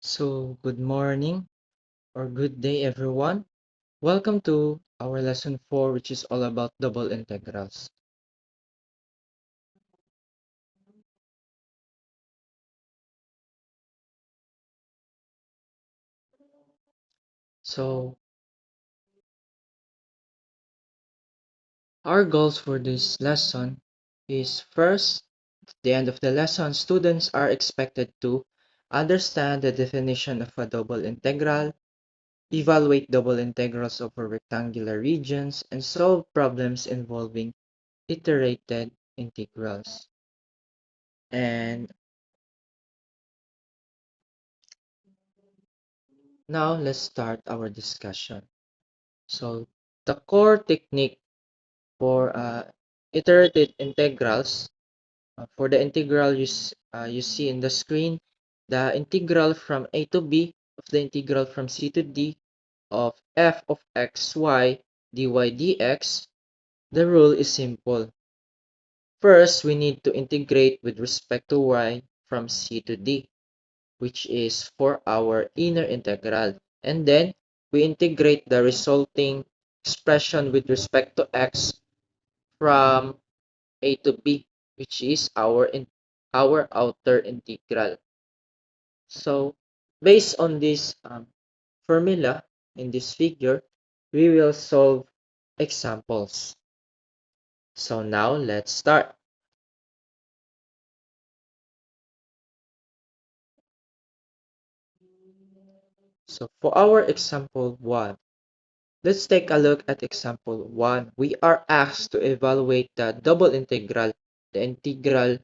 So, good morning or good day, everyone. Welcome to our lesson 4, which is all about double integrals. So, our goals for this lesson is first, at the end of the lesson, students are expected to understand the definition of a double integral, evaluate double integrals over rectangular regions, and solve problems involving iterated integrals. And now let's start our discussion. So the core technique for iterated integrals, for the integral you see in the screen, the integral from a to b of the integral from c to d of f of x y dy dx, the rule is simple. First, we need to integrate with respect to y from c to d, which is for our inner integral. And then we integrate the resulting expression with respect to x from a to b, which is our outer integral. So based on this formula in this figure, we will solve examples. So now let's start. So for our example 1, let's take a look at example 1. We are asked to evaluate the double integral, the integral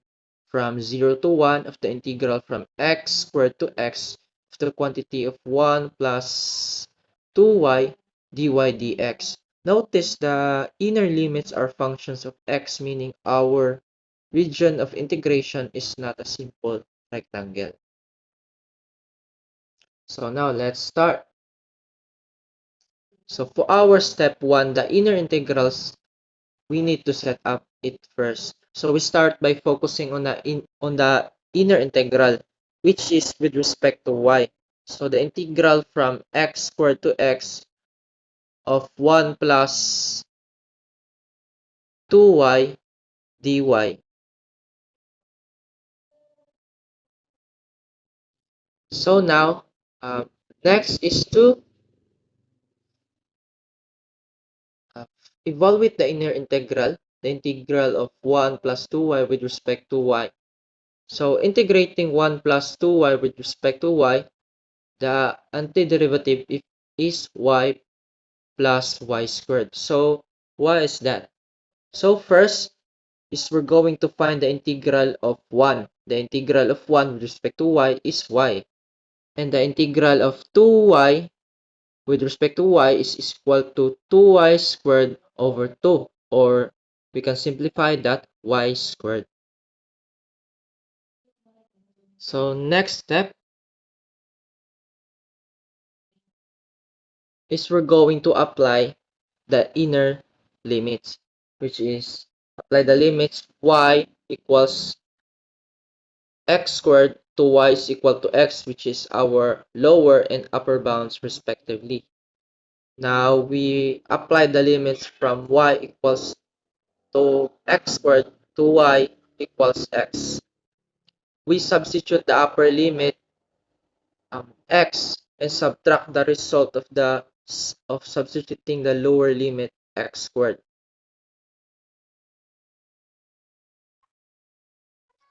from 0 to 1 of the integral from x squared to x of the quantity of 1 plus 2y dy dx. Notice the inner limits are functions of x, meaning our region of integration is not a simple rectangle. So now let's start. So for our step 1, the inner integrals, we need to set up it first. So we start by focusing on the inner integral, which is with respect to y. So the integral from x squared to x of 1 plus 2y dy. So now, next is to uh, evaluate the inner integral, the integral of 1 plus 2y with respect to y. So integrating 1 plus 2y with respect to y, the antiderivative is y plus y squared. So why is that? So first is we're going to find the integral of 1. The integral of 1 with respect to y is y. And the integral of 2y with respect to y is equal to 2y squared over 2. Or we can simplify that y squared. So next step is we're going to apply the inner limits, which is apply the limits y equals x squared to y is equal to x, which is our lower and upper bounds respectively. Now we apply the limits from y equals to x squared to y equals x. We substitute the upper limit x and subtract the result of substituting the lower limit x squared.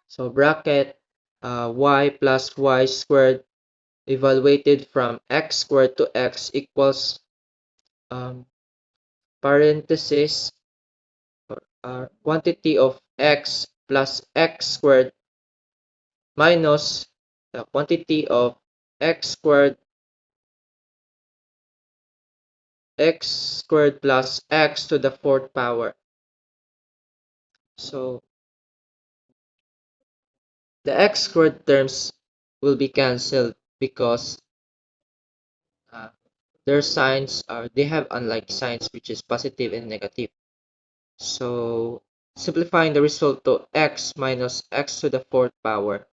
So bracket y plus y squared evaluated from x squared to x equals parenthesis quantity of x plus x squared minus the quantity of x squared plus x to the fourth power. So the x squared terms will be cancelled because uh, their signs are they have unlike signs, which is positive and negative. So simplifying the result to x minus x to the fourth power.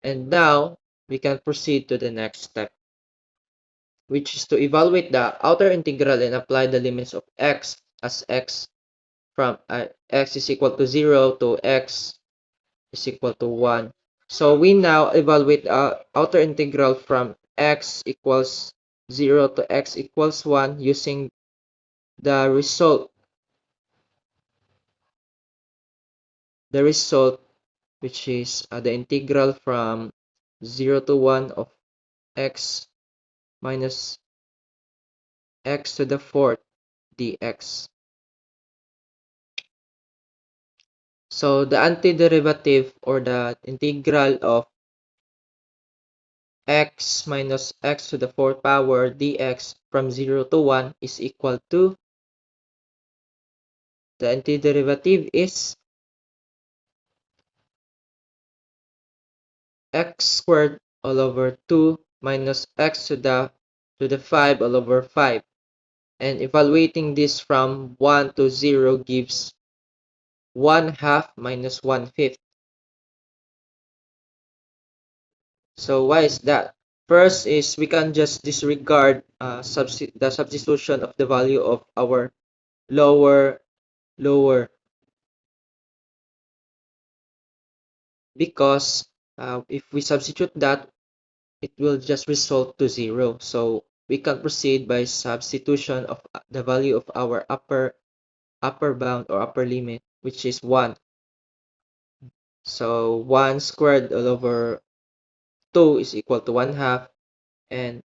And now we can proceed to the next step, which is to evaluate the outer integral and apply the limits of x as x from x is equal to 0 to x is equal to 1. So we now evaluate outer integral from x equals 0 to x equals 1 using the result which is the integral from 0 to 1 of x minus x to the fourth dx. So the antiderivative or the integral of x minus x to the fourth power dx from 0 to 1 is equal to, the antiderivative is x squared all over 2 minus x to the 5 all over 5. And evaluating this from 1 to 0 gives 1/2 minus 1/5. So why is that? First is we can just disregard the substitution of the value of our lower because if we substitute that, it will just result to 0. So we can proceed by substitution of the value of our upper bound or upper limit, which is 1. So 1 squared all over 2 is equal to 1/2, and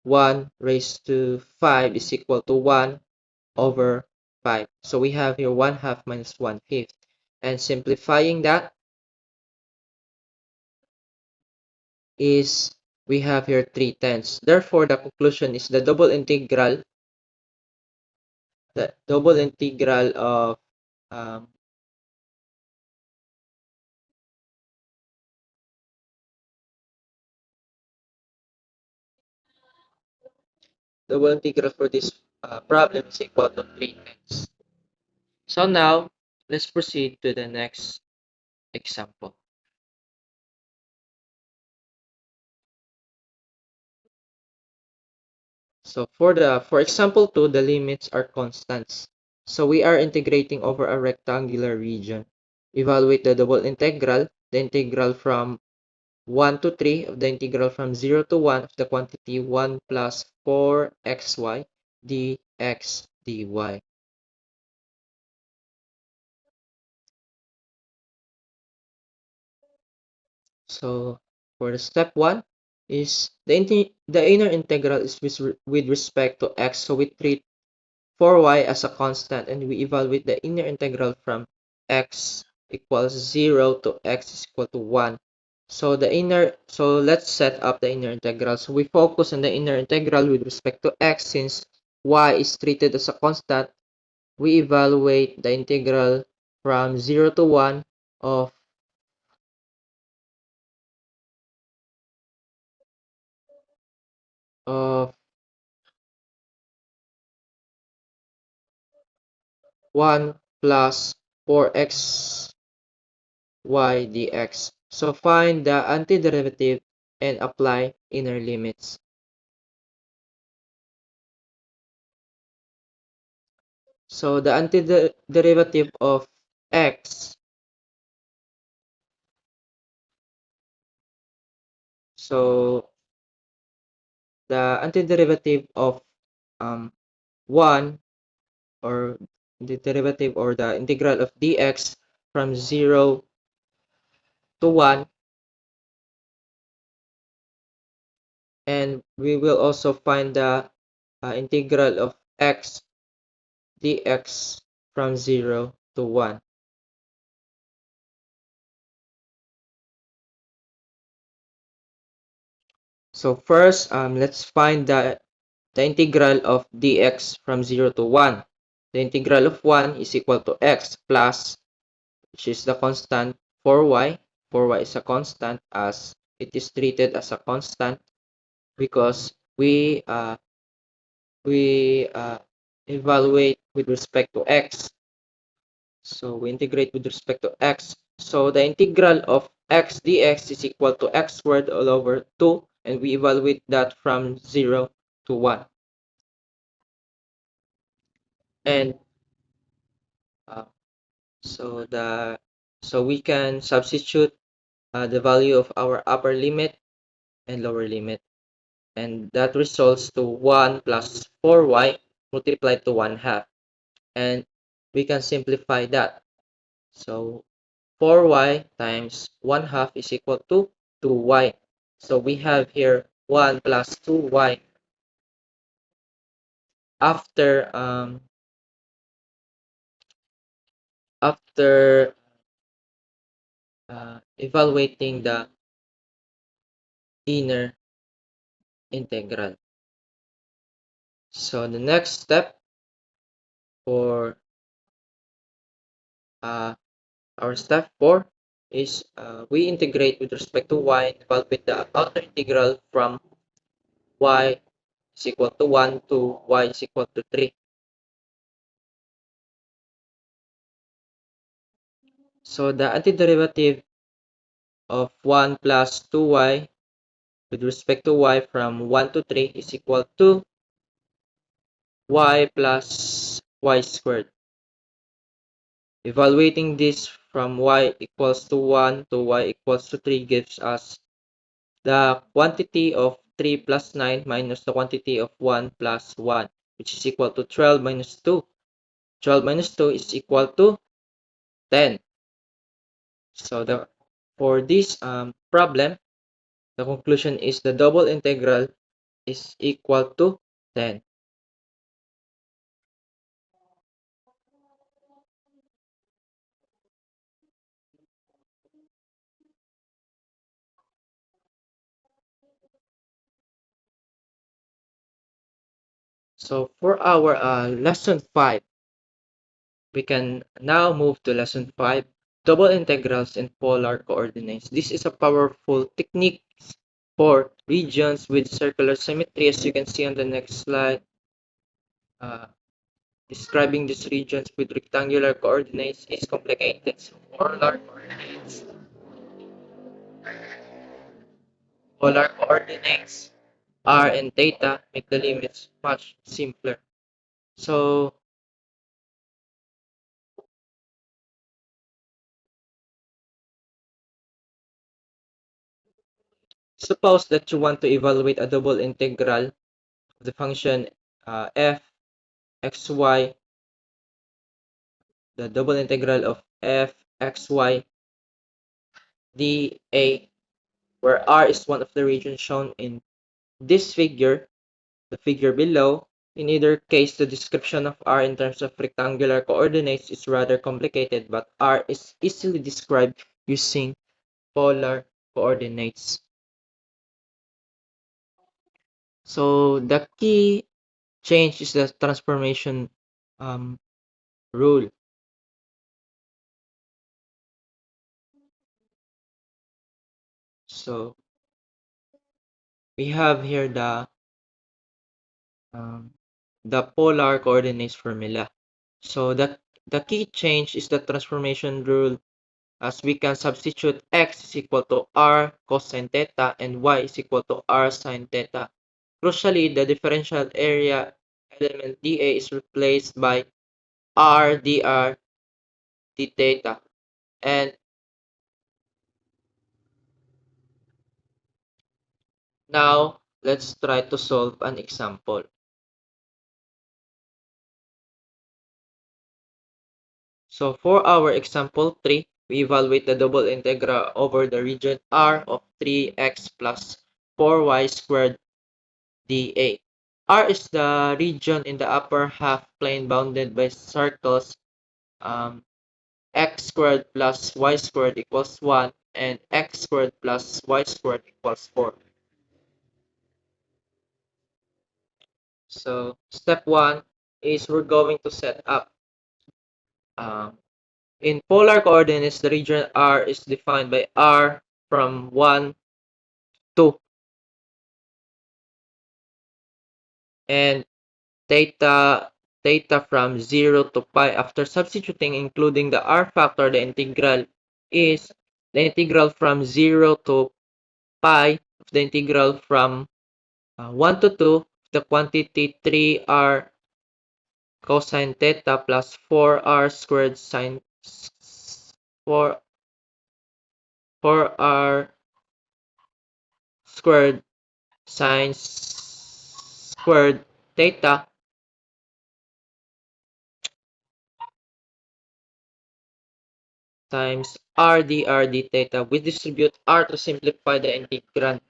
1 raised to 5 is equal to 1 over 5. So we have here 1/2 minus 1/5. And simplifying that is, we have here 3/10. Therefore, the conclusion is the double integral of um, double integral for this problem is equal to 3/10. So now, let's proceed to the next example. So for example 2, the limits are constants. So we are integrating over a rectangular region. Evaluate the double integral, the integral from 1 to 3 of the integral from 0 to 1 of the quantity 1 plus 4xy dx dy. So for the step 1 is the inner integral is with respect to x. So we treat 4y as a constant and we evaluate the inner integral from x equals 0 to x is equal to 1. So let's set up the inner integral. So we focus on the inner integral with respect to x. Since y is treated as a constant, we evaluate the integral from 0 to 1 of of 1 plus 4xy dx. So find the antiderivative and apply inner limits. So the antiderivative of x, so the antiderivative of 1, or the derivative or the integral of dx from 0 to 1, and we will also find the integral of x dx from 0 to 1. So first, let's find the integral of dx from 0 to 1. The integral of 1 is equal to x plus, which is the constant 4y. 4y is a constant as it is treated as a constant because we evaluate with respect to x. So we integrate with respect to x. So the integral of x dx is equal to x squared all over 2, and we evaluate that from 0 to 1. And uh, so we can substitute the value of our upper limit and lower limit, and that results to 1 plus 4y multiplied to 1 half, and we can simplify that. So 4y times 1 half is equal to 2y. So we have here 1 plus 2y. After evaluating the inner integral. So the next step for our step 4 is we integrate with respect to y and evaluate the outer integral from y is equal to 1 to y is equal to 3. So the antiderivative of 1 plus 2y with respect to y from 1 to 3 is equal to y plus y squared. Evaluating this from y equals to 1 to y equals to 3 gives us the quantity of 3 plus 9 minus the quantity of 1 plus 1, which is equal to 12 minus 2. 12 minus 2 is equal to 10. So for this problem, the conclusion is the double integral is equal to 10. So for our lesson 5, we can now move to lesson 5, double integrals in polar coordinates. This is a powerful technique for regions with circular symmetry. As you can see on the next slide, describing these regions with rectangular coordinates is complicated. So polar coordinates r and theta make the limits much simpler. So suppose that you want to evaluate a double integral of the function f xy, the double integral of f xy dA, where r is one of the regions shown in this figure, the figure below. In either case, the description of r in terms of rectangular coordinates is rather complicated, but r is easily described using polar coordinates. So the key change is the transformation rule. So we have here the polar coordinates formula. So the key change is the transformation rule, as we can substitute x is equal to r cosine theta and y is equal to r sine theta. Crucially, the differential area element dA is replaced by r dr d theta. And now let's try to solve an example. So for our example 3, we evaluate the double integral over the region R of 3x plus 4y squared dA. R is the region in the upper half plane bounded by circles x squared plus y squared equals 1 and x squared plus y squared equals 4. So step 1 is we're going to set up in polar coordinates, the region R is defined by R from 1 to and theta from 0 to pi. After substituting including the R factor, the integral is the integral from 0 to pi of the integral from 1 to 2, the quantity 3r cosine theta plus 4r squared sine 4 4r squared sine squared theta times r dr d theta. We distribute r to simplify the integrand.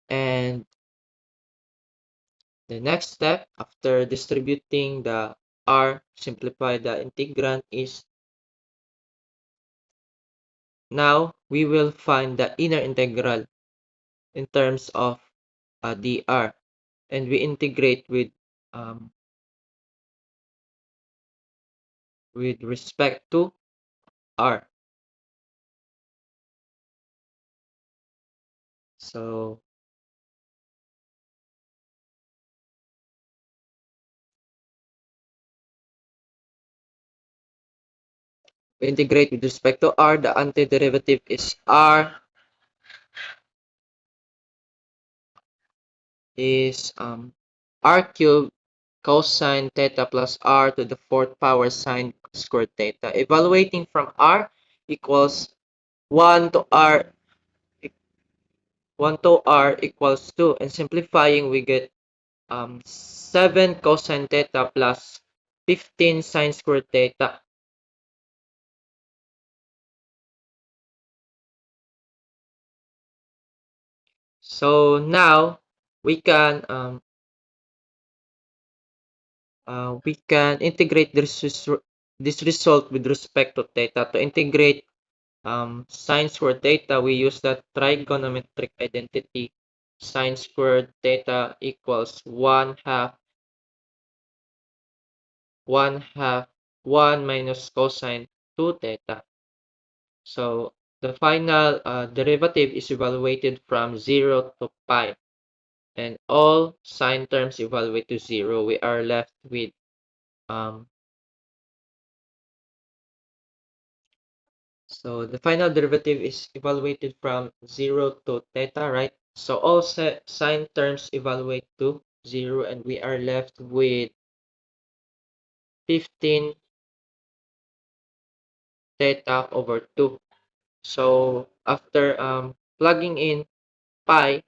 And the next step after distributing the r, simplify the integrand, is now we will find the inner integral in terms of dr, and we integrate with respect to r. So we integrate with respect to r. The antiderivative is r r cubed cosine theta plus r to the fourth power sine squared theta. Evaluating from r equals 1 to r 1 to r equals 2, and simplifying we get 7 cosine theta plus 15 sine squared theta. So now we can integrate this result with respect to theta. To integrate sine squared theta, we use the trigonometric identity. Sine squared theta equals 1 minus cosine 2 theta. So the final derivative is evaluated from 0 to pi, and all sine terms evaluate to 0. We are left with so the final derivative is evaluated from 0 to theta, right? So all sine terms evaluate to 0, and we are left with 15 theta over 2. So after plugging in pi,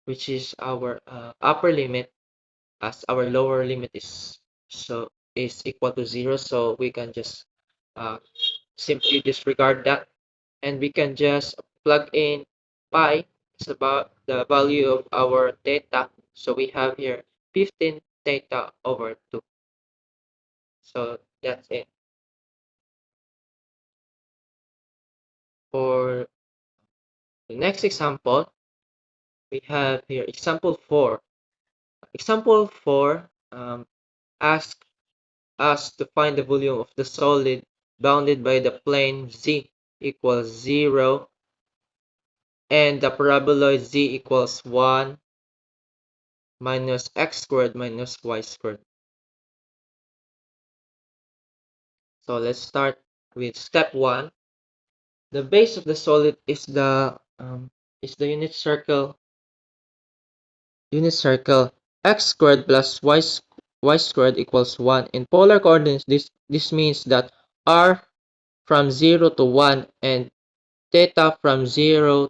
which is our upper limit, as our lower limit is equal to 0, so we can just uh, simply disregard that, and we can just plug in pi. It's about the value of our theta, so we have here 15 theta over 2. So that's it. For the next example, we have here example 4. Example 4 asks us to find the volume of the solid bounded by the plane z equals 0 and the paraboloid z equals 1 minus x squared minus y squared. So let's start with step 1. The base of the solid is the unit circle x squared plus y squared equals 1. In polar coordinates, this means that r from 0 to 1 and theta from 0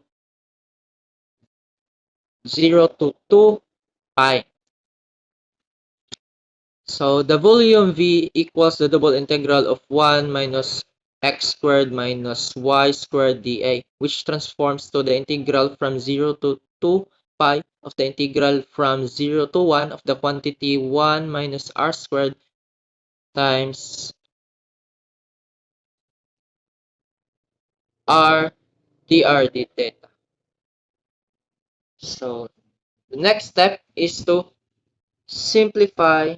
to 2 pi. So the volume V equals the double integral of 1 minus x squared minus y squared dA, which transforms to the integral from 0 to 2 pi of the integral from 0 to 1 of the quantity 1 minus r squared times r dr d theta. So the next step is to simplify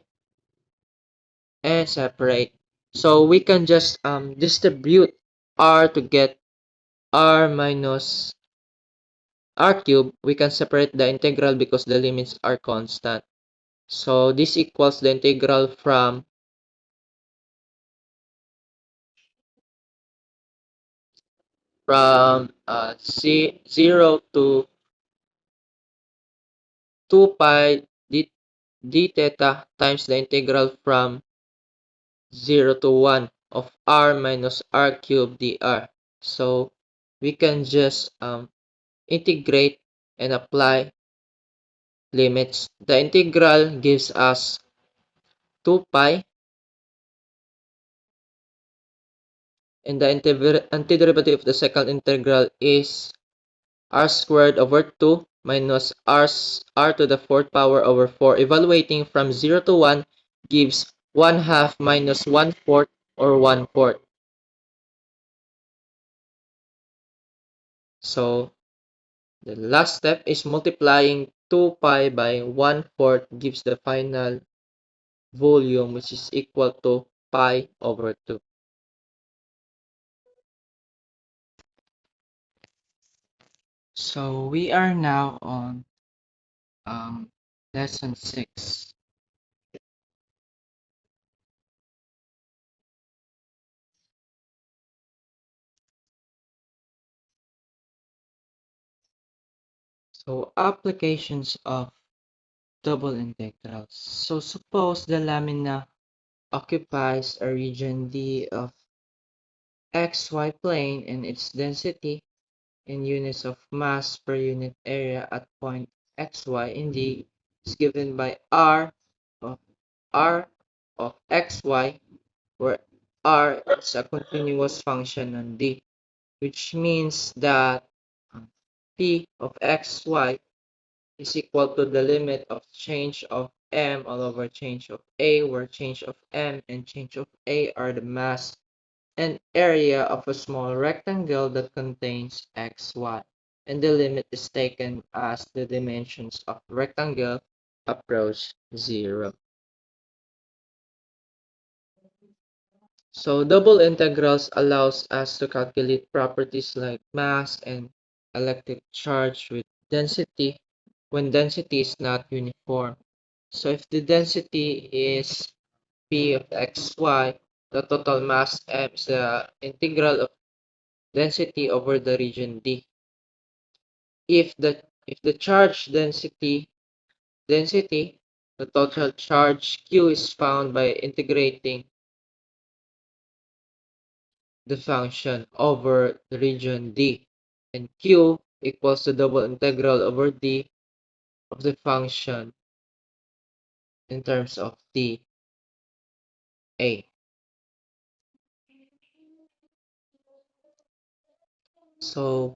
and separate. So we can just distribute r to get r minus r cubed. We can separate the integral because the limits are constant. So this equals the integral from from 0 to 2 pi d theta times the integral from 0 to 1 of r minus r cubed dr. So we can just integrate and apply limits. The integral gives us 2 pi, and the antiderivative of the second integral is r squared over 2 minus r to the fourth power over 4. Evaluating from 0 to 1 gives 1 half minus 1 fourth or 1 fourth. So the last step is multiplying 2 pi by 1 fourth gives the final volume, which is equal to pi over 2. So we are now on lesson 6. So applications of double integrals. So suppose the lamina occupies a region D of xy plane and its density in units of mass per unit area at point xy in D is given by of r of xy, where r is a continuous function on D, which means that p of xy is equal to the limit of change of m all over change of a, where change of m and change of a are the mass and area of a small rectangle that contains xy, and the limit is taken as the dimensions of the rectangle approach 0. So double integrals allows us to calculate properties like mass and electric charge with density when density is not uniform. So if the density is P of xy, the total mass m is the integral of density over the region D. If the charge density, the total charge Q is found by integrating the function over the region D, and Q equals the double integral over D of the function in terms of dA. So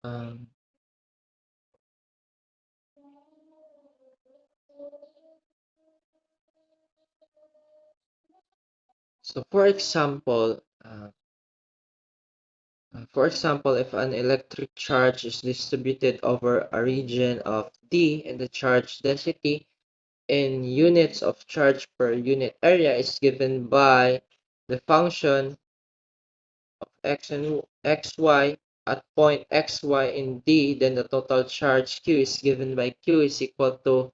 um, so for example, if an electric charge is distributed over a region of D and the charge density in units of charge per unit area is given by the function of x and xy at point xy in D, then the total charge Q is given by Q is equal to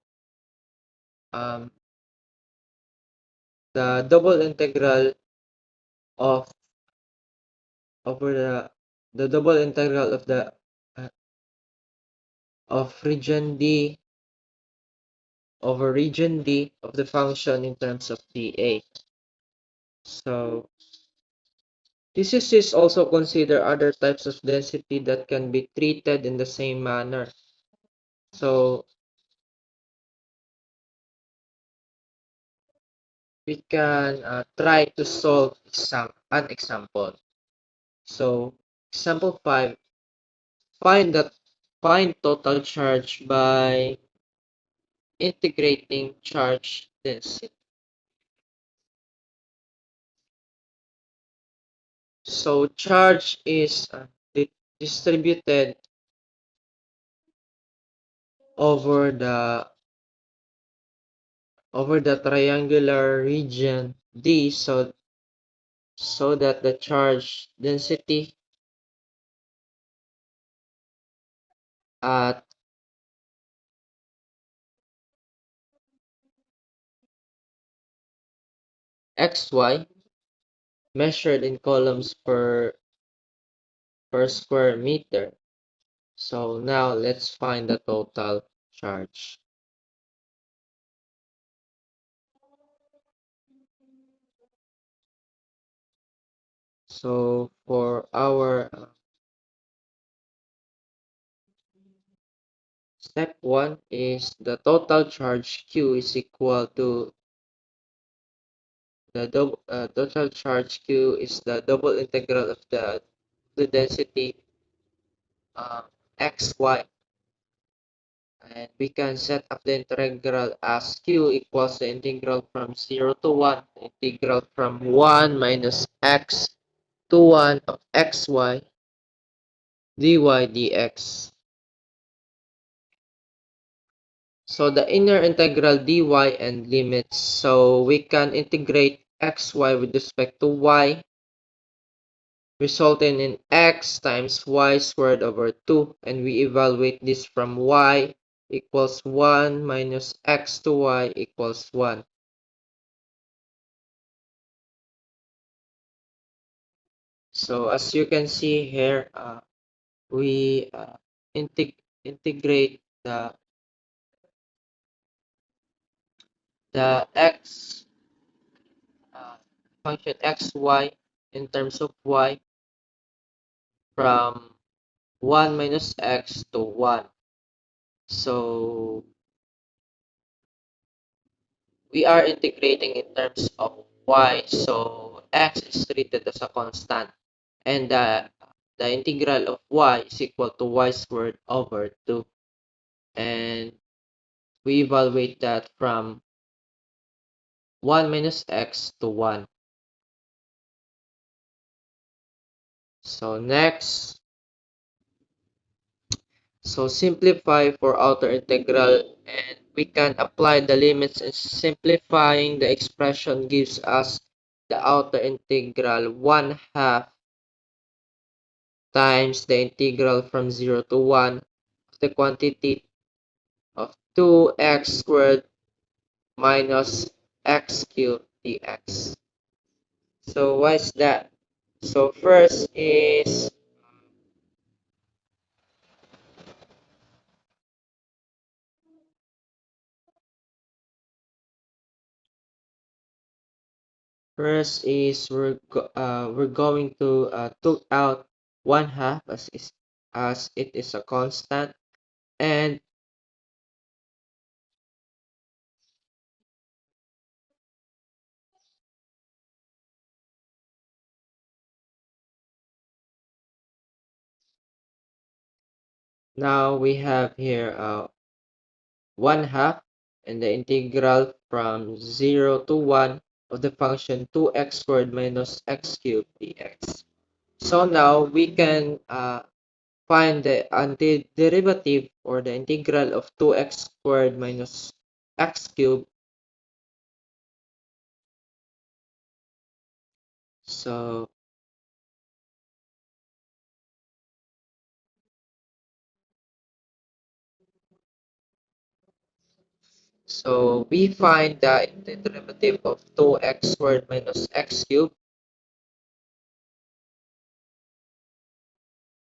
um, the double integral of over the double integral of the uh, of region D over region D of the function in terms of dA. So physicists also consider other types of density that can be treated in the same manner. So we can try to solve an example. So example 5, find total charge by integrating charge density. So charge is distributed over the triangular region D, so that the charge density at xy measured in coulombs per square meter. So now let's find the total charge. So for our step 1 is the total charge Q is equal to the total charge Q is the double integral of the density uh, xy, and we can set up the integral as Q equals the integral from 0 to 1, the integral from 1 minus x to 1 of xy dy dx. So the inner integral dy and limits, so we can integrate xy with respect to y, resulting in x times y squared over 2, and we evaluate this from y equals 1 minus x to y equals 1. So as you can see here, we integrate the x uh, function xy in terms of y from 1 minus x to 1. So we are integrating in terms of y. So x is treated as a constant, and the integral of y is equal to y squared over 2. And we evaluate that from 1 minus x to 1. So next, so simplify for outer integral, and we can apply the limits, and simplifying the expression gives us the outer integral 1 half times the integral from 0 to 1 of the quantity of 2x squared minus x cubed dx. So what is that? So first is we're going to took out 1 half as it is a constant, and now we have here 1 half and the integral from 0 to 1 of the function 2x squared minus x cubed dx. So now we can find the antiderivative or the integral of 2x squared minus x cubed. So we find the antiderivative of 2x squared minus x cubed,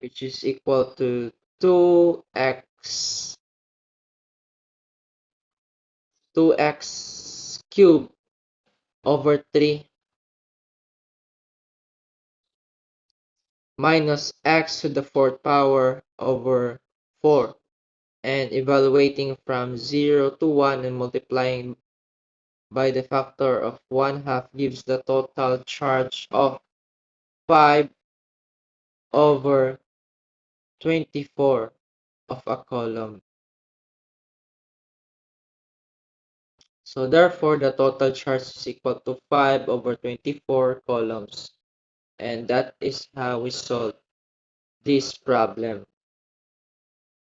which is equal to 2x cubed over 3 minus x to the fourth power over 4, and evaluating from 0 to 1 and multiplying by the factor of 1 half gives the total charge of 5 over 24 of a column. So therefore, the total charge is equal to 5 over 24 columns. And that is how we solve this problem,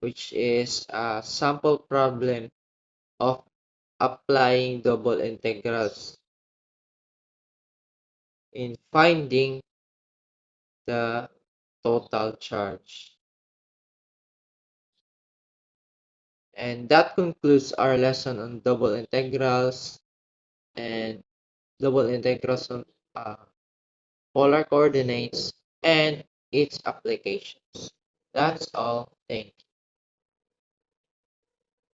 which is a sample problem of applying double integrals in finding the total charge. And that concludes our lesson on double integrals and double integrals on polar coordinates, and its applications. That's all. Thank you.